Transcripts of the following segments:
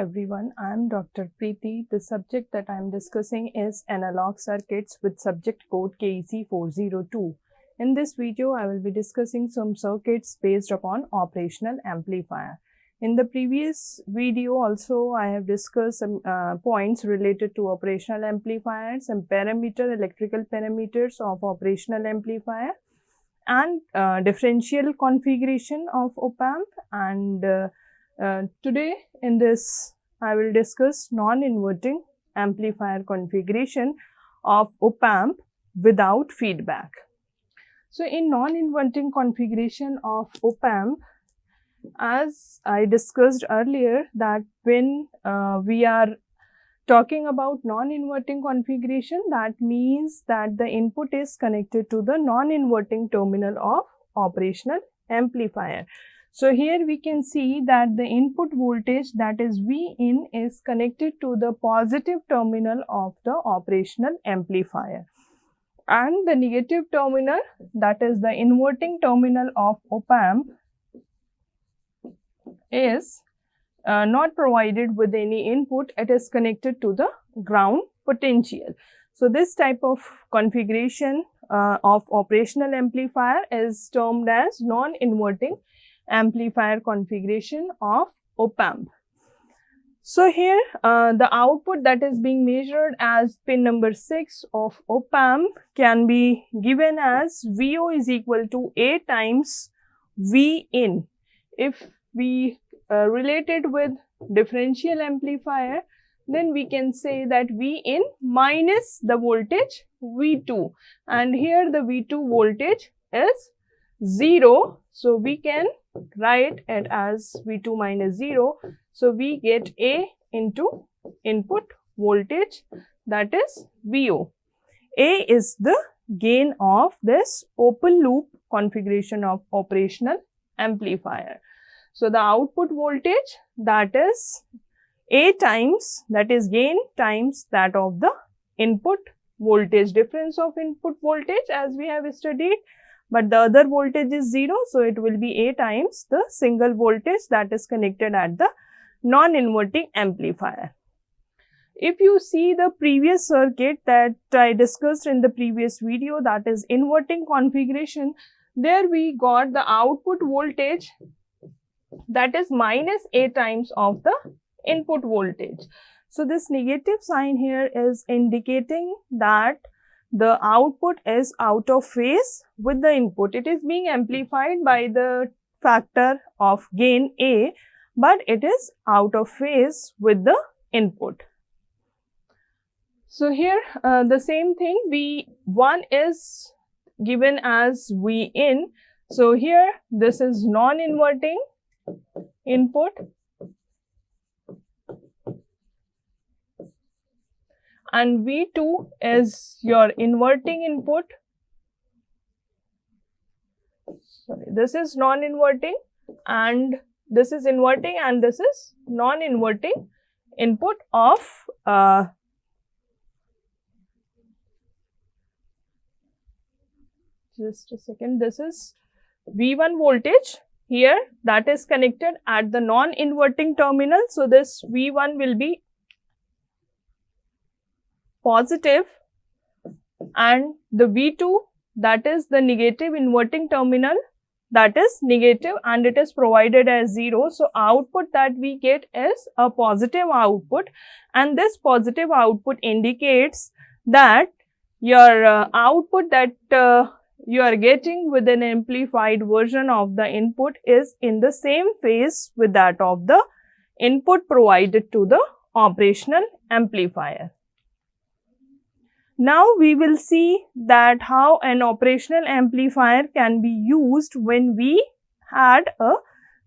everyone, I am Dr. Preeti. The subject that I am discussing is analog circuits with subject code KEC 402. In this video, I will be discussing some circuits based upon operational amplifier. In the previous video also, I have discussed some points related to operational amplifier, some electrical parameters of operational amplifier, and differential configuration of op-amp. And today in this I will discuss non-inverting amplifier configuration of op-amp without feedback. So in non-inverting configuration of op-amp, as I discussed earlier, that when we are talking about non-inverting configuration, that means that the input is connected to the non-inverting terminal of operational amplifier. So here we can see that the input voltage, that is Vin, is connected to the positive terminal of the operational amplifier, and the negative terminal, that is the inverting terminal of op-amp, is not provided with any input. It is connected to the ground potential. So this type of configuration of operational amplifier is termed as non-inverting amplifier configuration of op-amp. So here the output that is being measured as pin number 6 of op-amp can be given as VO is equal to A times Vin. If we relate it with differential amplifier, then we can say that Vin minus the voltage V2, and here the V2 voltage is 0, so we can write it as V2 minus 0. So we get A into input voltage, that is VO. A is the gain of this open loop configuration of operational amplifier. So the output voltage, that is A times, that is gain, times that of the input voltage, difference of input voltage as we have studied, but the other voltage is 0, so it will be A times the single voltage that is connected at the non-inverting amplifier. If you see the previous circuit that I discussed in the previous video, that is inverting configuration, there we got the output voltage, that is minus A times of the input voltage. So this negative sign here is indicating that the output is out of phase with the input. It is being amplified by the factor of gain A, but it is out of phase with the input. So here the same thing, V1 is given as Vin. So here this is non-inverting input, and V2 is your inverting input. Sorry, this is non-inverting and this is inverting, and this is non-inverting input of just a second, this is V1 voltage here that is connected at the non-inverting terminal. So this V1 will be positive, and the V2, that is the negative inverting terminal, that is negative, and it is provided as 0. So output that we get is a positive output, and this positive output indicates that your output that you are getting with an amplified version of the input is in the same phase with that of the input provided to the operational amplifier. Now we will see that how an operational amplifier can be used when we add a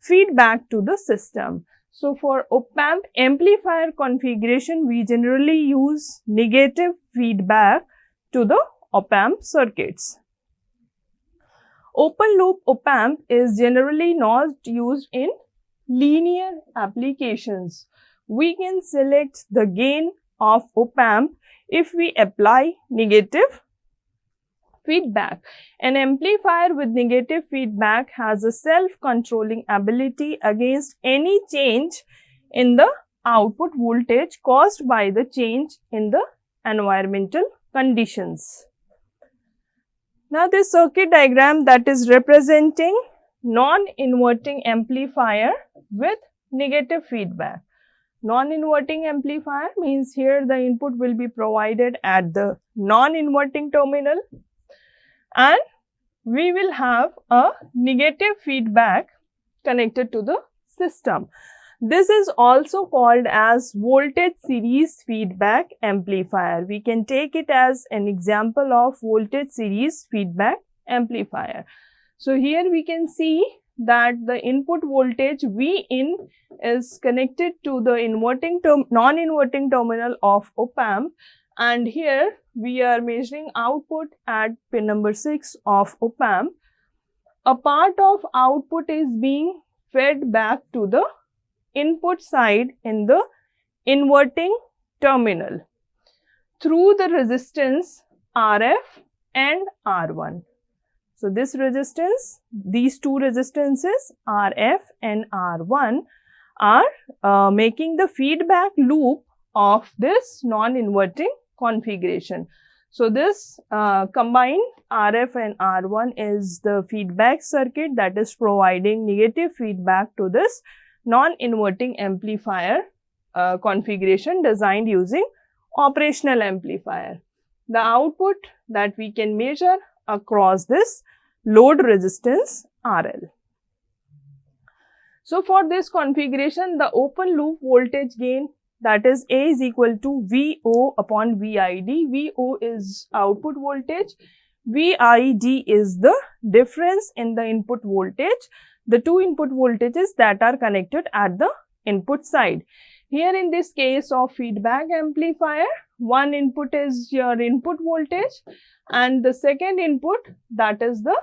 feedback to the system. So for op-amp amplifier configuration, we generally use negative feedback to the op-amp circuits. Open loop op-amp is generally not used in linear applications. We can select the gain of op-amp if we apply negative feedback. An amplifier with negative feedback has a self-controlling ability against any change in the output voltage caused by the change in the environmental conditions. Now, this circuit diagram that is representing non-inverting amplifier with negative feedback. Non-inverting amplifier means here the input will be provided at the non-inverting terminal and we will have a negative feedback connected to the system. This is also called as voltage series feedback amplifier. We can take it as an example of voltage series feedback amplifier. So, here we can see that the input voltage V in is connected to the non-inverting terminal of op-amp, and here we are measuring output at pin number 6 of op-amp. A part of output is being fed back to the input side in the inverting terminal through the resistance RF and R1. So, this resistance, these two resistances RF and R1 are making the feedback loop of this non-inverting configuration. So, this combined RF and R1 is the feedback circuit that is providing negative feedback to this non-inverting amplifier configuration designed using operational amplifier. The output that we can measure across this load resistance RL. So, for this configuration, the open loop voltage gain, that is A is equal to VO upon VID. VO is output voltage, VID is the difference in the input voltage, the two input voltages that are connected at the input side. Here in this case of feedback amplifier, one input is your input voltage and the second input, that is the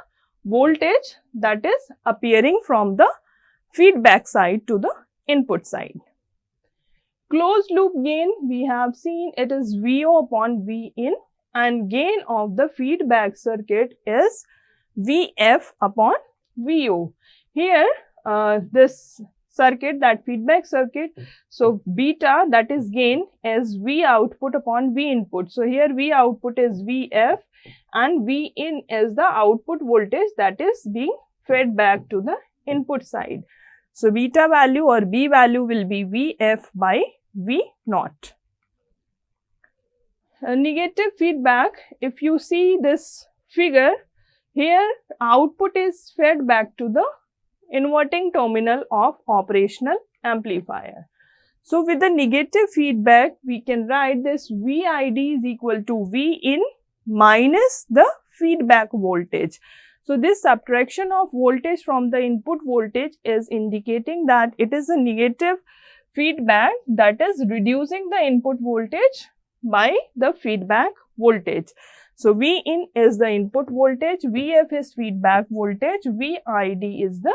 voltage that is appearing from the feedback side to the input side. Closed loop gain, we have seen it is VO upon V in, and gain of the feedback circuit is VF upon VO. Here this circuit, that feedback circuit, so beta, that is gain, is V output upon V input. So, here V output is VF and V in is the output voltage that is being fed back to the input side. So, beta value or B value will be VF by V naught. Negative feedback, if you see this figure, here output is fed back to the inverting terminal of operational amplifier. So, with the negative feedback, we can write this VID is equal to V in minus the feedback voltage. So, this subtraction of voltage from the input voltage is indicating that it is a negative feedback that is reducing the input voltage by the feedback voltage. So, V in is the input voltage, VF is feedback voltage, VID is the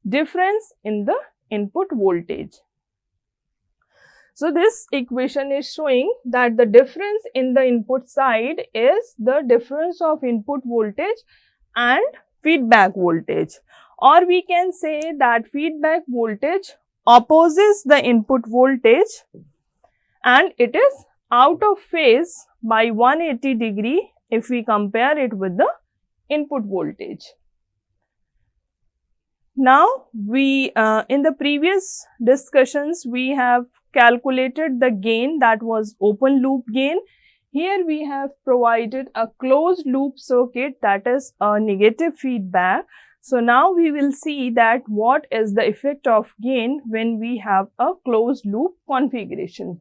difference in the input voltage. So, this equation is showing that the difference in the input side is the difference of input voltage and feedback voltage, or we can say that feedback voltage opposes the input voltage and it is out of phase by 180 degree if we compare it with the input voltage. Now, we in the previous discussions we have calculated the gain, that was open loop gain. Here we have provided a closed loop circuit, that is a negative feedback. So, now we will see that what is the effect of gain when we have a closed loop configuration.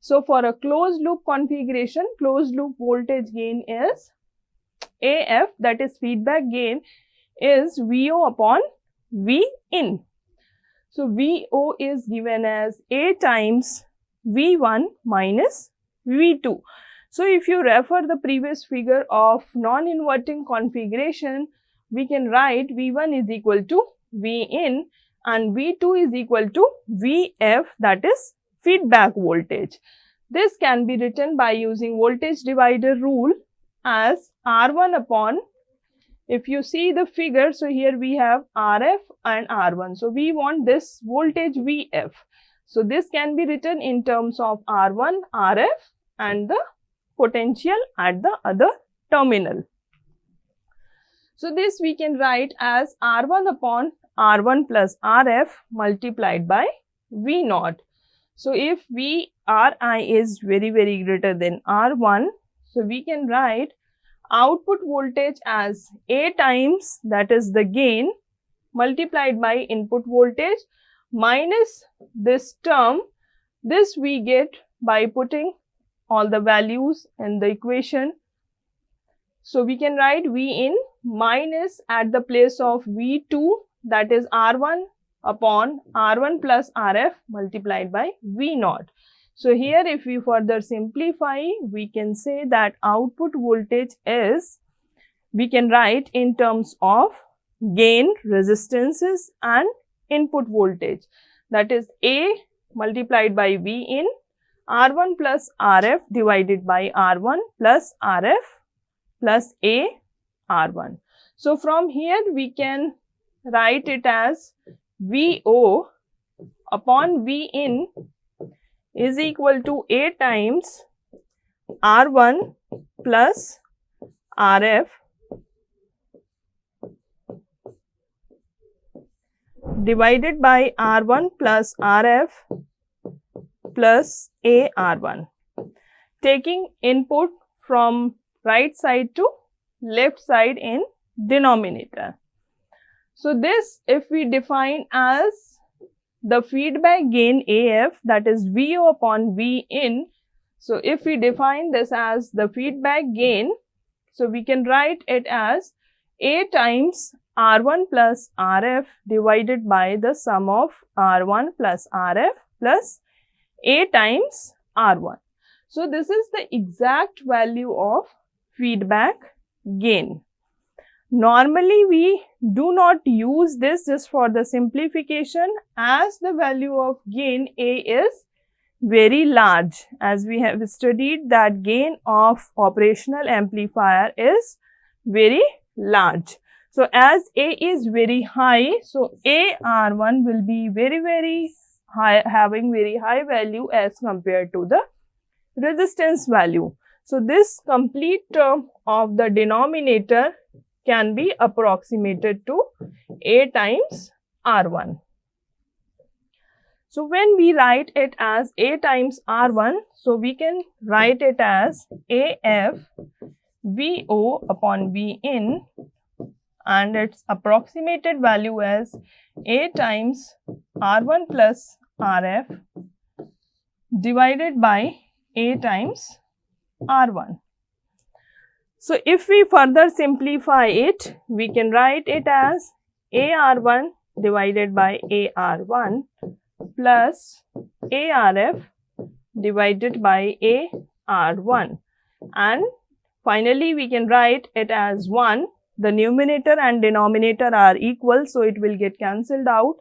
So, for a closed loop configuration, closed loop voltage gain is AF, that is feedback gain, is VO upon V in. So, VO is given as A times V1 minus V2. So, if you refer the previous figure of non-inverting configuration, we can write V1 is equal to V in and V2 is equal to VF, that is feedback voltage. This can be written by using voltage divider rule as R1 upon, if you see the figure, so here we have RF and R1. So, we want this voltage VF. So this can be written in terms of R1, RF and the potential at the other terminal. So this we can write as R1 upon R1 plus RF multiplied by V naught. So if Ri is very greater than R1, so we can write output voltage as A times, that is the gain, multiplied by input voltage minus this term. This we get by putting all the values in the equation. So we can write V in minus at the place of V2, that is R1 upon R1 plus RF multiplied by V naught. So here if we further simplify, we can say that output voltage is, we can write in terms of gain, resistances and input voltage, that is A multiplied by V in R1 plus RF divided by R1 plus RF plus A R1. So from here we can write it as VO upon V in is equal to A times R1 plus RF divided by R1 plus RF plus A R1, taking input from right side to left side in denominator. So this if we define as the feedback gain AF, that is VO upon V in. So if we define this as the feedback gain, so we can write it as A times R1 plus RF divided by the sum of R1 plus RF plus A times R1. So this is the exact value of feedback gain. Normally we do not use this, just for the simplification, as the value of gain A is very large, as we have studied that gain of operational amplifier is very large. So as A is very high, so AR1 will be very high, having very high value as compared to the resistance value. So this complete term of the denominator can be approximated to A times R1. So when we write it as A times R1, so we can write it as AF VO upon V in, and its approximated value as A times R1 plus RF divided by A times R1. So if we further simplify it, we can write it as AR1 divided by AR1 plus ARF divided by AR1, and finally we can write it as 1. The numerator and denominator are equal, so it will get cancelled out.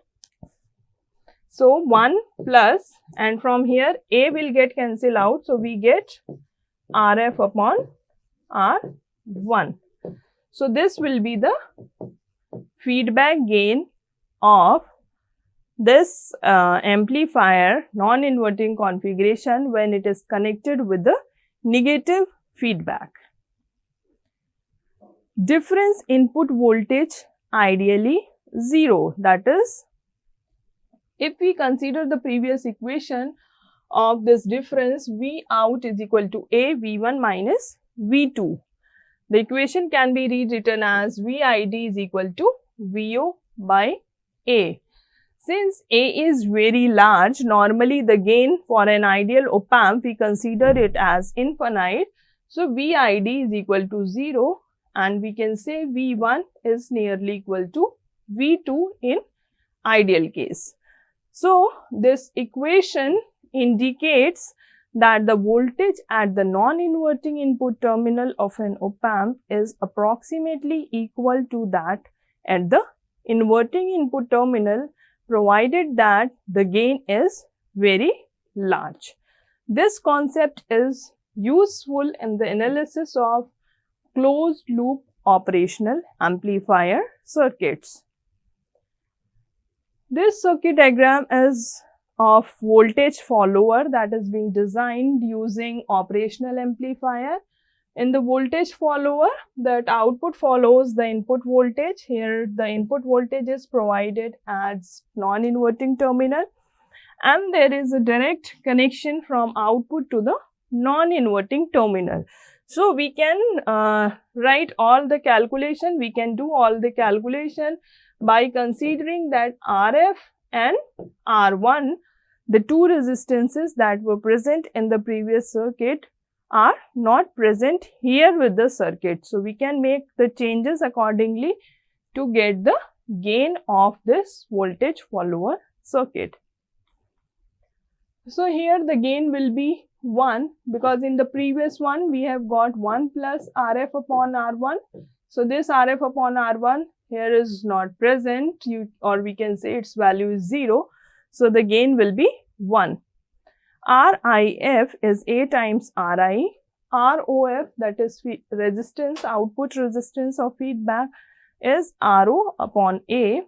So 1 plus, and from here A will get cancelled out, so we get RF upon R1. So this will be the feedback gain of this amplifier non-inverting configuration when it is connected with the negative feedback. Difference input voltage ideally 0, that is, if we consider the previous equation of this difference, V out is equal to A V1 minus V2. The equation can be rewritten as VID is equal to VO by A. Since A is very large, normally the gain for an ideal op-amp, we consider it as infinite. So VID is equal to 0, and we can say V1 is nearly equal to V2 in ideal case. So this equation indicates that the voltage at the non-inverting input terminal of an op-amp is approximately equal to that at the inverting input terminal, provided that the gain is very large. This concept is useful in the analysis of closed loop operational amplifier circuits. This circuit diagram is of voltage follower that is being designed using operational amplifier. In the voltage follower, that output follows the input voltage. Here the input voltage is provided as non-inverting terminal, and there is a direct connection from output to the non-inverting terminal. So we can write all the calculation, we can do all the calculation by considering that RF and R1, the two resistances that were present in the previous circuit, are not present here with the circuit. So we can make the changes accordingly to get the gain of this voltage follower circuit. So here the gain will be 1, because in the previous one we have got 1 plus RF upon R1. So this RF upon R1 here is not present, or we can say its value is 0. So the gain will be 1. RIF is A times RI. ROF, that is resistance, output resistance of feedback, is RO upon A.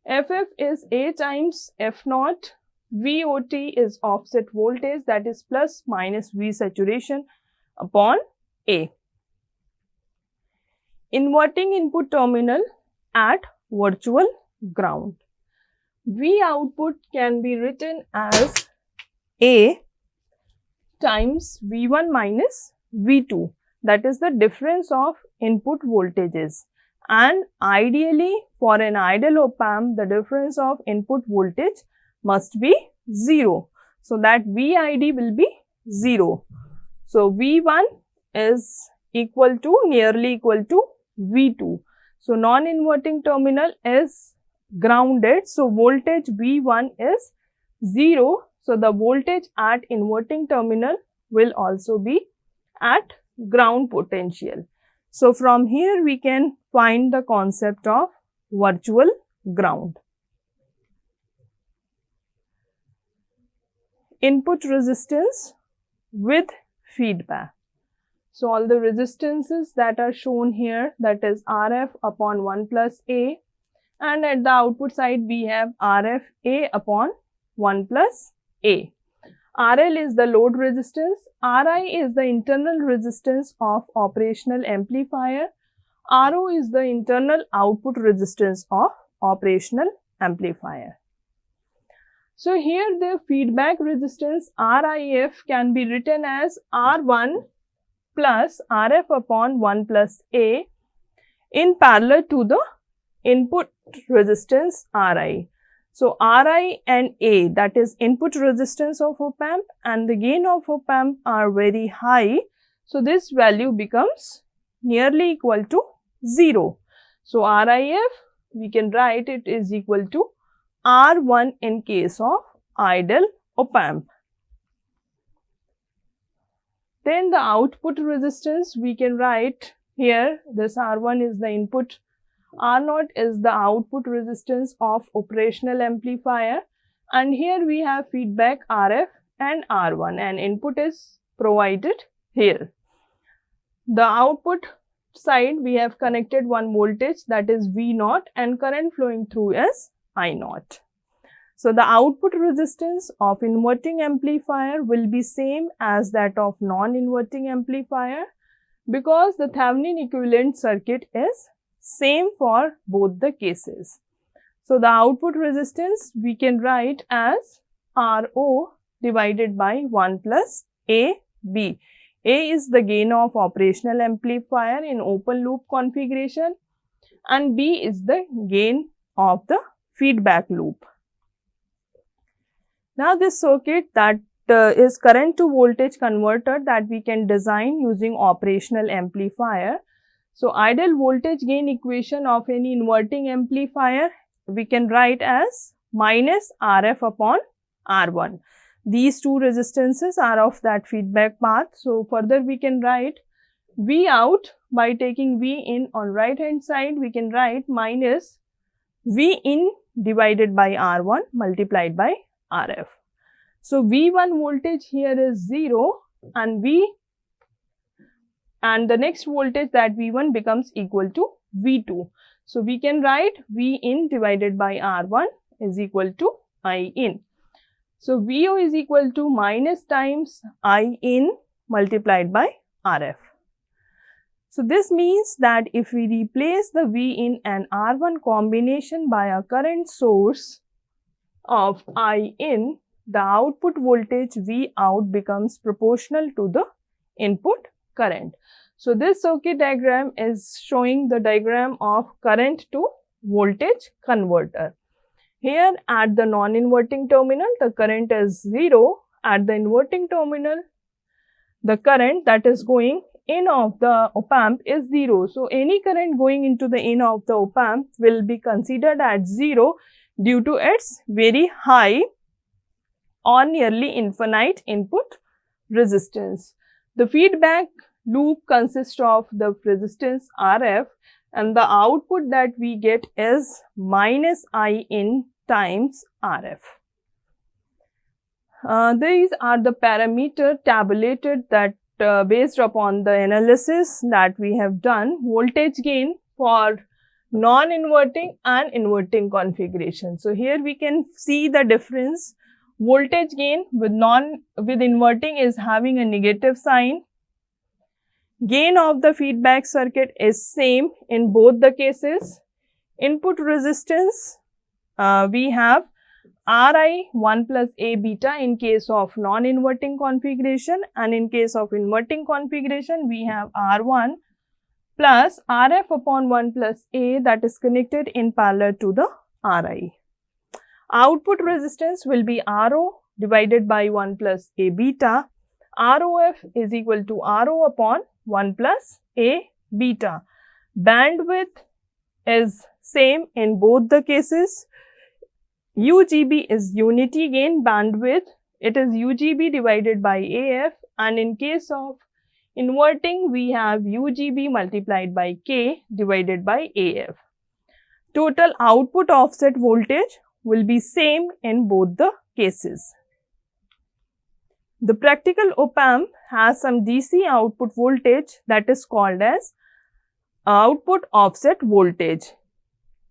FF is A times F naught. VOT is offset voltage, that is plus minus V saturation upon A. Inverting input terminal at virtual ground. V output can be written as A times V1 minus V2, that is the difference of input voltages, and ideally for an ideal op amp the difference of input voltage must be 0. So that VID will be 0. So V1 is nearly equal to V2. So non-inverting terminal is grounded. So voltage V1 is 0. So the voltage at inverting terminal will also be at ground potential. So from here we can find the concept of virtual ground. Input resistance with feedback. So all the resistances that are shown here, that is RF upon 1 plus A, and at the output side we have RF A upon 1 plus A. RL is the load resistance, RI is the internal resistance of operational amplifier, RO is the internal output resistance of operational amplifier. So here the feedback resistance RIF can be written as R1 plus RF upon 1 plus A in parallel to the input resistance Ri. So Ri and A, that is input resistance of op amp, and the gain of op amp are very high. So this value becomes nearly equal to 0. So RIF, we can write it is equal to R1 in case of ideal op amp. Then the output resistance, we can write here, this R1 is the input, R0 is the output resistance of operational amplifier, and here we have feedback RF and R1, and input is provided here. The output side we have connected one voltage, that is V0, and current flowing through is I0. So the output resistance of inverting amplifier will be same as that of non-inverting amplifier, because the Thevenin equivalent circuit is same for both the cases. So the output resistance we can write as RO divided by 1 plus AB. A is the gain of operational amplifier in open loop configuration, and B is the gain of the feedback loop. Now this circuit that is current to voltage converter that we can design using operational amplifier. So ideal voltage gain equation of any inverting amplifier we can write as minus RF upon R1. These two resistances are of that feedback path. So further we can write V out by taking V in on right hand side, we can write minus V in divided by R1 multiplied by RF. So V1 voltage here is 0 and the next voltage, that V1, becomes equal to V2. So we can write V in divided by R1 is equal to I in. So VO is equal to minus times I in multiplied by RF. So this means that if we replace the V in and R1 combination by a current source of I in, the output voltage V out becomes proportional to the input current. So this circuit diagram is showing the diagram of current to voltage converter. Here at the non-inverting terminal, the current is 0. At the inverting terminal, the current that is going in of the op-amp is 0. So any current going into the in of the op-amp will be considered as 0 due to its very high or nearly infinite input resistance. The feedback loop consists of the resistance RF, and the output that we get is minus I in times RF. These are the parameters tabulated that based upon the analysis that we have done. Voltage gain for non-inverting and inverting configuration. So here we can see the difference. Voltage gain with inverting is having a negative sign. Gain of the feedback circuit is same in both the cases. Input resistance, we have Ri 1 plus A beta in case of non-inverting configuration, and in case of inverting configuration we have R1 plus Rf upon 1 plus A that is connected in parallel to the Ri. Output resistance will be Ro divided by 1 plus A beta. Rof is equal to Ro upon 1 plus A beta. Bandwidth is same in both the cases. UGB is unity gain bandwidth. It is UGB divided by AF, and in case of inverting we have UGB multiplied by K divided by AF. Total output offset voltage will be same in both the cases. The practical op-amp has some DC output voltage that is called as output offset voltage,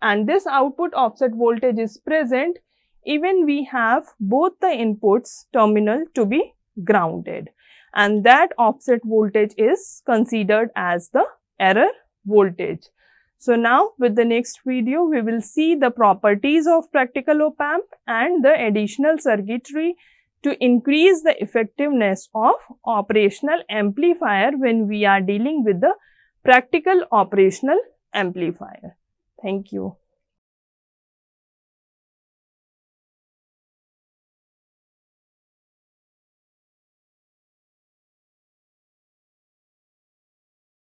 and this output offset voltage is present even we have both the inputs terminal to be grounded, and that offset voltage is considered as the error voltage. So now with the next video we will see the properties of practical op-amp and the additional circuitry to increase the effectiveness of operational amplifier when we are dealing with the practical operational amplifier. Thank you.